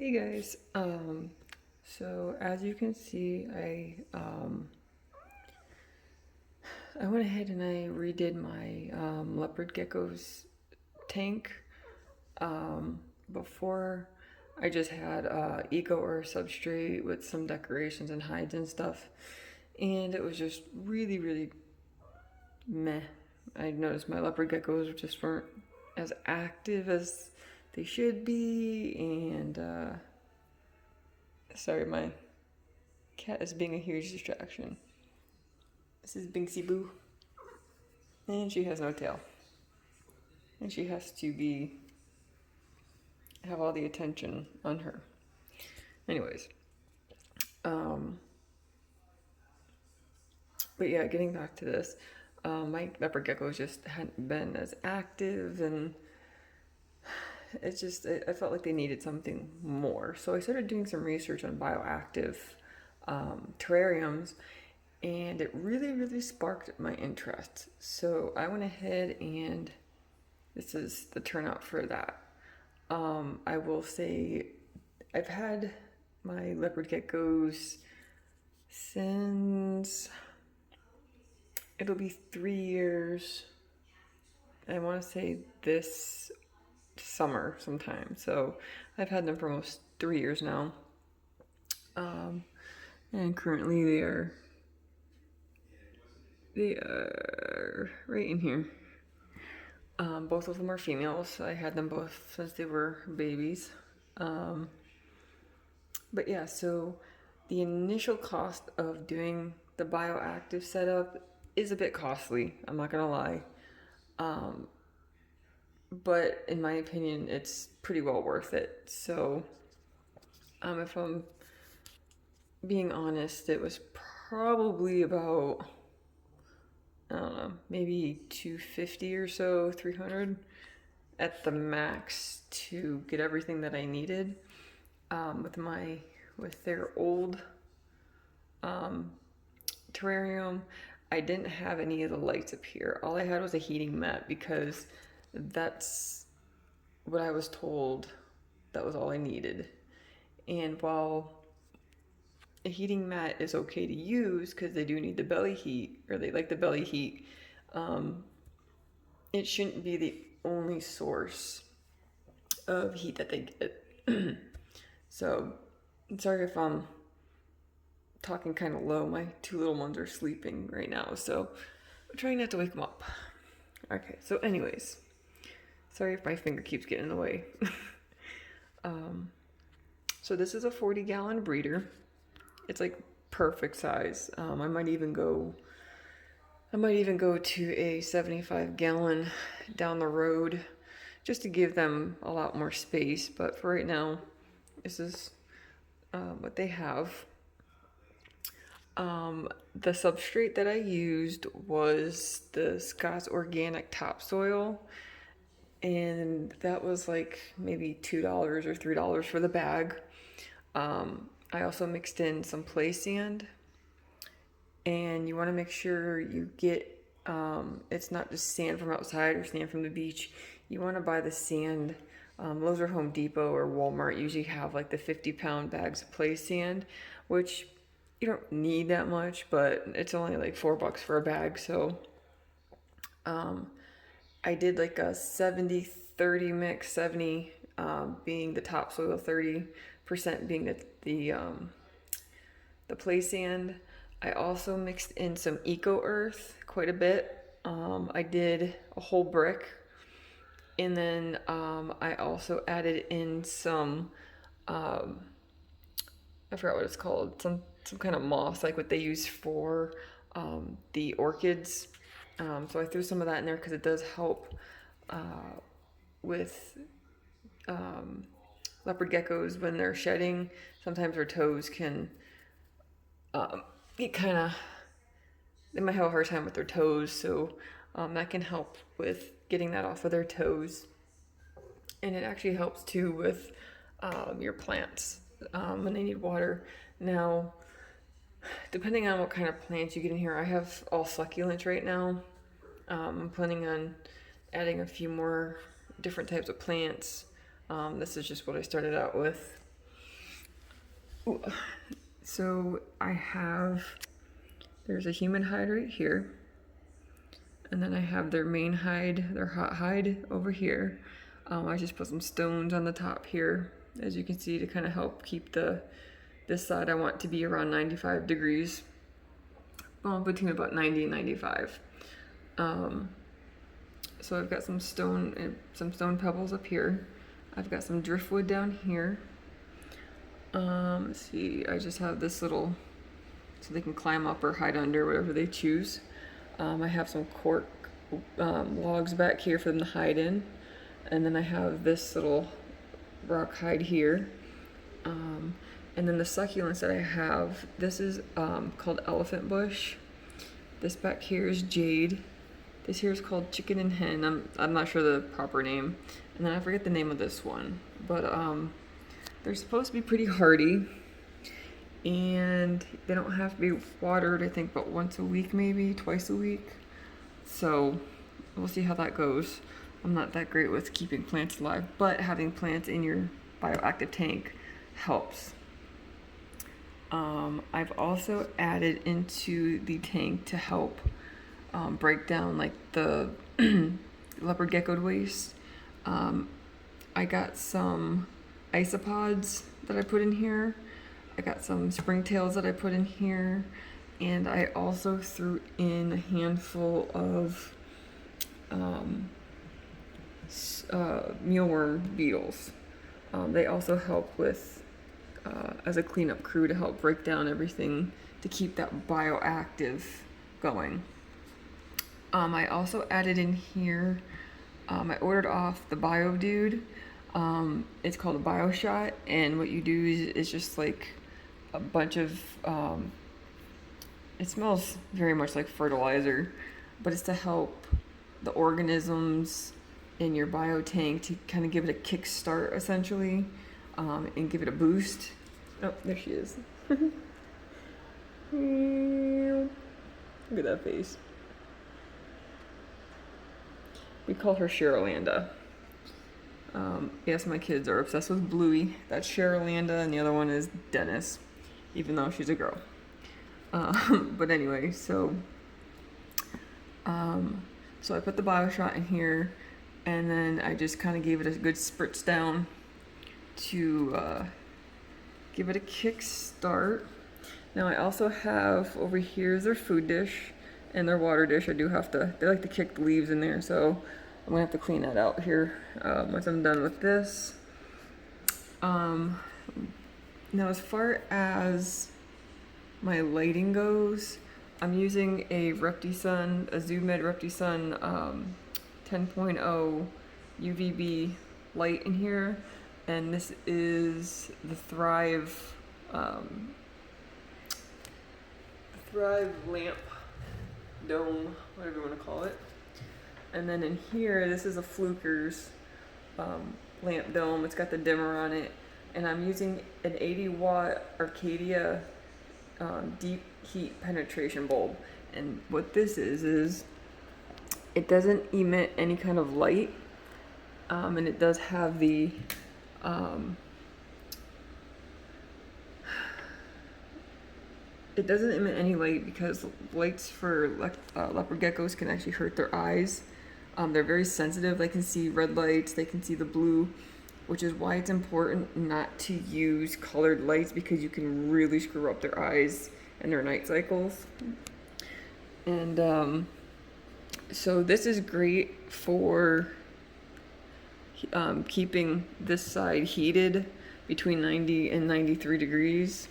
Hey guys, so as you can see, I went ahead and I redid my leopard gecko's tank. Before I just had eco or substrate with some decorations and hides and stuff, and it was just really meh. I noticed my leopard geckos just weren't as active as they should be, and sorry, my cat is being a huge distraction. This is Binksy Boo. And she has no tail. And she has to have all the attention on her. Anyways. But yeah, getting back to this. My leopard geckos just hadn't been as active, and I felt like they needed something more. So I started doing some research on bioactive terrariums, and it really sparked my interest. So I went ahead and this is the turnout for that. I will say I've had my leopard geckos since it'll be 3 years. I want to say this summer sometime. So I've had them for almost 3 years now. And currently they are right in here. Both of them are females. I had them both since they were babies. But yeah, so the initial cost of doing the bioactive setup is a bit costly, I'm not gonna lie. But in my opinion, it's pretty well worth it. So if I'm being honest, it was probably about, I don't know, maybe $250 or so, $300 at the max to get everything that I needed. With their old terrarium, I didn't have any of the lights up here. All I had was a heating mat because that's what I was told. That was all I needed. And while a heating mat is okay to use because they do need the belly heat, or they like the belly heat, it shouldn't be the only source of heat that they get. So, sorry if I'm talking kind of low. My two little ones are sleeping right now, so I'm trying not to wake them up. Okay, so anyways, sorry if my finger keeps getting in the way. So this is a 40-gallon breeder. It's like perfect size. I might even go to a 75-gallon down the road just to give them a lot more space. But for right now, this is what they have. The substrate that I used was the Scott's organic topsoil, and that was like maybe $2 or $3 for the bag. I also mixed in some play sand, and you want to make sure you get it's not just sand from outside or sand from the beach. You want to buy the sand. Those are Home Depot or Walmart usually have like the 50-pound bags of play sand, which you don't need that much, but it's only like $4 for a bag. So I did like a 70-30 mix, 70 being the topsoil, 30% being the play sand. I also mixed in some eco earth quite a bit. I did a whole brick, and then I also added in some I forgot what it's called, some kind of moss, like what they use for the orchids. So I threw some of that in there because it does help with leopard geckos when they're shedding. Sometimes their toes can get kind of, they might have a hard time with their toes, so that can help with getting that off of their toes. And it actually helps too with your plants when they need water. Now, depending on what kind of plants you get in here, I have all succulents right now. I'm planning on adding a few more different types of plants. This is just what I started out with. So I have, there's a human hide right here. And then I have their main hide, their hot hide over here. I just put some stones on the top here, as you can see, to kind of help keep this side I want to be around 95 degrees. Well, between about 90 and 95. So I've got some stone pebbles up here. I've got some driftwood down here. Let's see, I just have this little, so they can climb up or hide under, whatever they choose. I have some cork logs back here for them to hide in. And then I have this little rock hide here. And then the succulents that I have, this is called elephant bush. This back here is jade. This here is called chicken and hen. I'm not sure the proper name. And then I forget the name of this one. But they're supposed to be pretty hardy. And they don't have to be watered, I think, but once a week, maybe twice a week. So we'll see how that goes. I'm not that great with keeping plants alive, but having plants in your bioactive tank helps. I've also added into the tank to help break down like the leopard gecko waste. I got some isopods that I put in here. I got some springtails that I put in here, and I also threw in a handful of mealworm beetles. They also help with, as a cleanup crew, to help break down everything to keep that bioactive going. I also added in here, I ordered off the Biodude. It's called a bioshot, and what you do is just like a bunch of, it smells very much like fertilizer, but it's to help the organisms in your bio tank to kind of give it a kickstart essentially, and give it a boost. Oh, there she is. Look at that face. We call her Cherylanda. Yes, my kids are obsessed with Bluey. That's Cherylanda, and the other one is Dennis, even though she's a girl. But anyway, so I put the bioshot in here, and then I just kind of gave it a good spritz down to give it a kick start. Now I also have over here is their food dish and their water dish. I do have to, they like to kick the leaves in there, so I'm gonna have to clean that out here once I'm done with this. Now as far as my lighting goes, I'm using a reptisun, a ZoomEd reptisun 10.0 UVB light in here, and this is the Thrive lamp dome, whatever you want to call it. And then in here, this is a Fluker's lamp dome. It's got the dimmer on it, and I'm using an 80-watt Arcadia deep heat penetration bulb. And what this is it doesn't emit any kind of light, and it does have the it doesn't emit any light because lights for leopard geckos can actually hurt their eyes. They're very sensitive. They can see red lights, they can see the blue, which is why it's important not to use colored lights, because you can really screw up their eyes and their night cycles. And so this is great for keeping this side heated between 90 and 93 degrees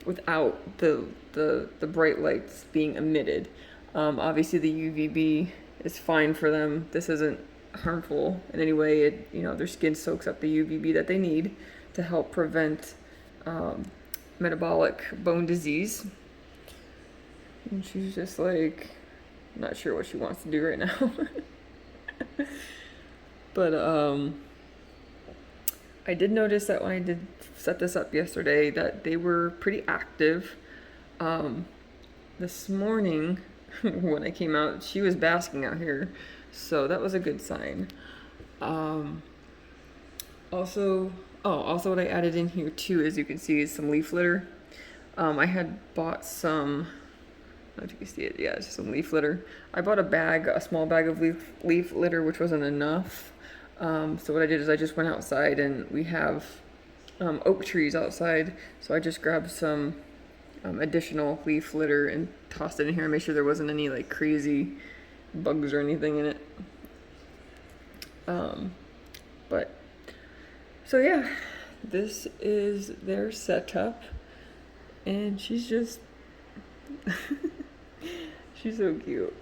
without the bright lights being emitted. Obviously the UVB is fine for them. This isn't harmful in any way. Their skin soaks up the UVB that they need to help prevent metabolic bone disease. And she's just like, not sure what she wants to do right now. But I did notice that when I did set this up yesterday that they were pretty active. This morning when I came out, she was basking out here, so that was a good sign. Also, Oh, also what I added in here too, as you can see, is some leaf litter. I had bought some, I don't know if you can see it, yeah, it's just some leaf litter. I bought a small bag of leaf litter, which wasn't enough. So what I did is I just went outside, and we have oak trees outside, so I just grabbed some additional leaf litter and tossed it in here and made sure there wasn't any like crazy bugs or anything in it. But so yeah, this is their setup, and she's just she's so cute.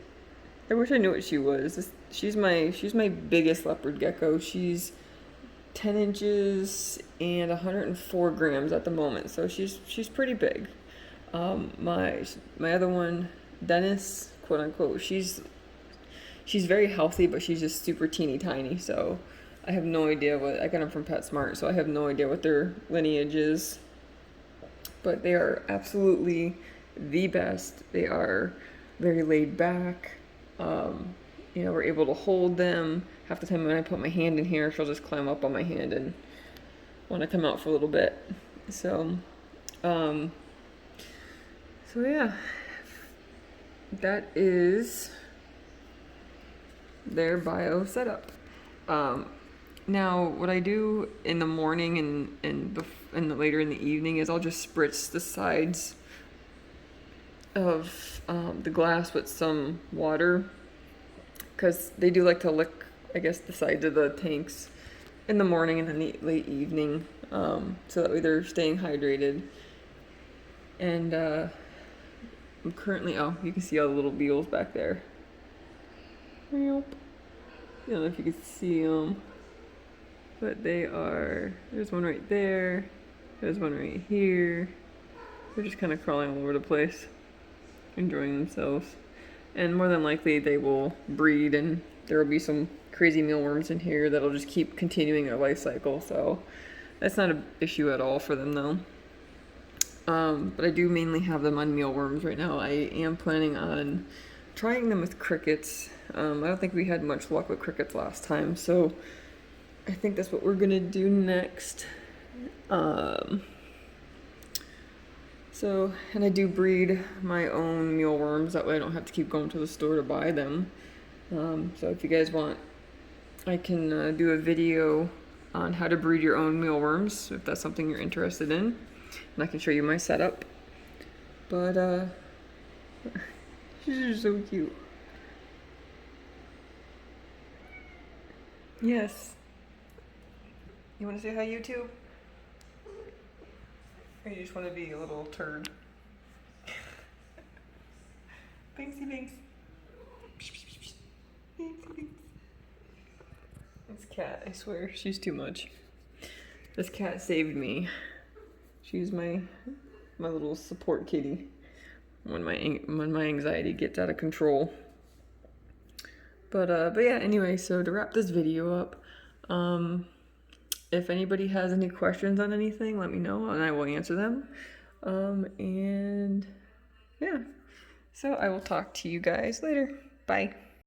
I wish I knew what she was. She's my biggest leopard gecko. She's 10 inches and 104 grams at the moment, so she's pretty big. My other one, Dennis, quote unquote, she's very healthy, but she's just super teeny tiny. So I have no idea I got them from PetSmart, so I have no idea what their lineage is. But they are absolutely the best. They are very laid back. We're able to hold them. Half the time when I put my hand in here, she'll just climb up on my hand and want to come out for a little bit. So yeah, that is their bio setup. Now, what I do in the morning and later in the evening is I'll just spritz the sides of the glass with some water, because they do like to lick, I guess, the sides of the tanks in the morning and in the late evening, so that way they're staying hydrated. And I'm currently, you can see all the little beetles back there. I don't know if you can see them, but there's one right there, there's one right here. They're just kind of crawling all over the place, enjoying themselves. And more than likely they will breed, and there will be some crazy mealworms in here that'll just keep continuing their life cycle, so that's not an issue at all for them though. But I do mainly have them on mealworms right now. I am planning on trying them with crickets. I don't think we had much luck with crickets last time, so I think that's what we're gonna do next. And I do breed my own mealworms, that way I don't have to keep going to the store to buy them. So if you guys want, I can do a video on how to breed your own mealworms, if that's something you're interested in, and I can show you my setup. But she's just so cute. Yes. You want to say hi, YouTube? Or you just want to be a little turd? Banksy Banks. Banksy Banks. This cat, I swear, she's too much. This cat saved me. She's my little support kitty when my anxiety gets out of control. But yeah, anyway, so to wrap this video up, if anybody has any questions on anything, let me know and I will answer them. And yeah, so I will talk to you guys later. Bye.